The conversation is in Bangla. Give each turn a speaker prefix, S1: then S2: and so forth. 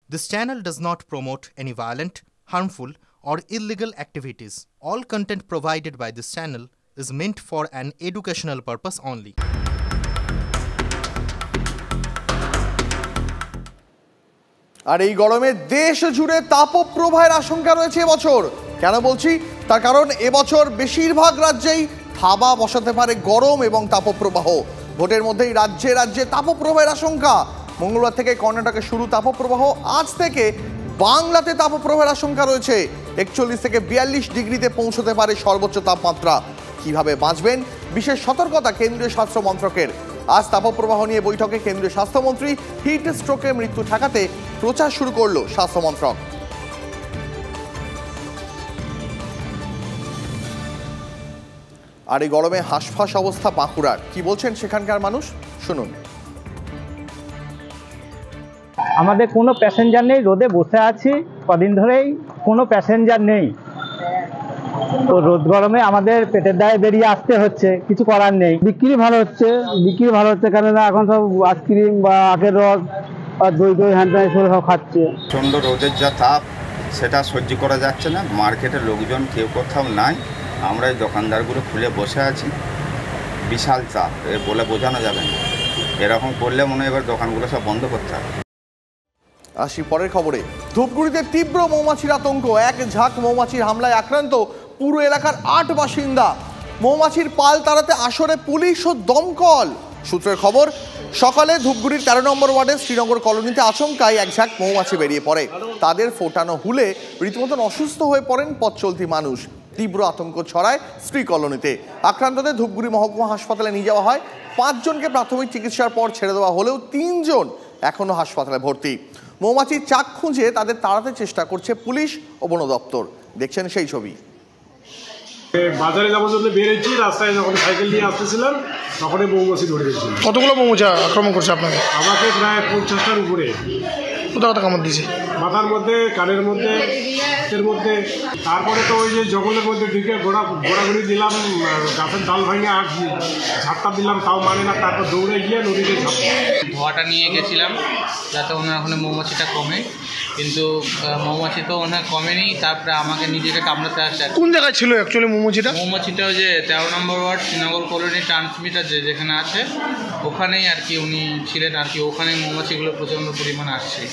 S1: This channel does not promote any violent, harmful, or illegal activities. All content provided by this channel is meant for an educational purpose only.
S2: আর এই গরমে দেশ জুড়ে তাপপ্রবাহের আশঙ্কা রয়েছে এবছর। কেন বলছি? তার কারণ এবছর বেশিরভাগ রাজ্যেই থাবা বসাতে পারে গরম এবং তাপপ্রবাহ। ভোটের মধ্যেই রাজ্যে রাজ্যে তাপপ্রবাহের আশঙ্কা। মঙ্গলবার থেকে কর্ণাটকে শুরু তাপপ্রবাহ, আজ থেকে বাংলাতে তাপপ্রবাহের আশঙ্কা রয়েছে। 41 থেকে 42 ডিগ্রিতে পৌঁছতে পারে সর্বোচ্চ তাপমাত্রা। কিভাবে বাঁচবেন? বিশেষ সতর্কতা কেন্দ্রীয় স্বাস্থ্য মন্ত্রকের। আজ তাপপ্রবাহ নিয়ে বৈঠকে কেন্দ্রীয় স্বাস্থ্যমন্ত্রী। হিট স্ট্রোকে মৃত্যু ঠেকাতে প্রচার শুরু করলো স্বাস্থ্য মন্ত্রক। আর এই গরমে হাঁসফাঁস অবস্থা বাঁকুড়ার। কি বলছেন সেখানকার মানুষ, শুনুন।
S3: আমাদের কোনো প্যাসেঞ্জার নেই, রোদে বসে আছি কদিন ধরেই, কোনো প্যাসেঞ্জার নেই। তো রোদ গরমে আমাদের পেটের দায়ে বেরিয়ে আসতে হচ্ছে, কিছু করার নেই। বিক্রি ভালো হচ্ছে কেননা এখন সব আইসক্রিম বা আখের রস বা দই হ্যান্ড সব খাচ্ছে।
S4: প্রচণ্ড রোদের যা তাপ, সেটা সহ্য করা যাচ্ছে না। মার্কেটের লোকজন কেউ কোথাও নাই, আমরা এই দোকানদারগুলো খুলে বসে আছি। বিশাল চাপ, বলে বোঝানো যাবে না। এরকম করলে মনে হয় এবার দোকানগুলো সব বন্ধ করতে হবে।
S2: আসি পরের খবরে। ধূপগুড়িতে তীব্র মৌমাছির আতঙ্ক। এক ঝাঁক মৌমাছির হামলায় আক্রান্ত পুরো এলাকার 8 বাসিন্দা। মৌমাছির পাল তাড়াতে আসরে পুলিশ ও দমকল। সূত্রের খবর, সকালে ধূপগুড়ির 13 নম্বর ওয়ার্ডের শ্রীনগর কলোনিতে আচমকায় এক ঝাঁক মৌমাছি বেরিয়ে পড়ে। তাদের ফোটানো হুলে রীতিমতন অসুস্থ হয়ে পড়েন পথ চলতি মানুষ। তীব্র আতঙ্ক ছড়ায় শ্রী কলোনিতে। আক্রান্তদের ধূপগুড়ি মহকুমা হাসপাতালে নিয়ে যাওয়া হয়। 5 জনকে প্রাথমিক চিকিৎসার পর ছেড়ে দেওয়া হলেও 3 জন এখনো হাসপাতালে ভর্তি। মৌমাছির চাক খুঁজে তাদের তাড়াতে চেষ্টা করছে পুলিশ ও বন দপ্তর। দেখছেন সেই ছবি।
S5: বাজারে যাওয়ার জন্য বেরিয়েছি, রাস্তায় যখন সাইকেল নিয়ে আসতেছিলাম তখনই মৌমাছি ধরে গেছিল।
S6: কতগুলো মৌমাছি আক্রমণ করছে আপনাকে?
S5: আমাকে প্রায় 50টার উপরে।
S6: কোথাও কামড় দিয়েছে?
S5: মাথার মধ্যে, কানের মধ্যে, হাতের মধ্যে। তারপরে তো ওই যে জঙ্গলের মধ্যে ঢুকে ঘোরাঘুরি দিলাম, গাছের ডাল ভাঙে আর ঝাপটা দিলাম, তাও মানে না। তারপর দৌড়ে গিয়ে নদীতে
S7: ধোয়াটা নিয়ে গেছিলাম যাতে ওখানে মৌমাছিটা কমে, কিন্তু মৌমাছি তো ওখানে কমেনি। তারপরে আমাকে নিজেকে কামড়াতে আসছে।
S6: কোন জায়গায় ছিল অ্যাকচুয়ালি মৌমাছিটা?
S7: ওই যে 13 নম্বর ওয়ার্ড শ্রীনগর কলোনি ট্রান্সমিটার যেখানে আছে ওখানেই আর কি উনি ছিলেন আর কি। ওখানে মৌমাছিগুলো প্রচণ্ড পরিমাণে আসছে।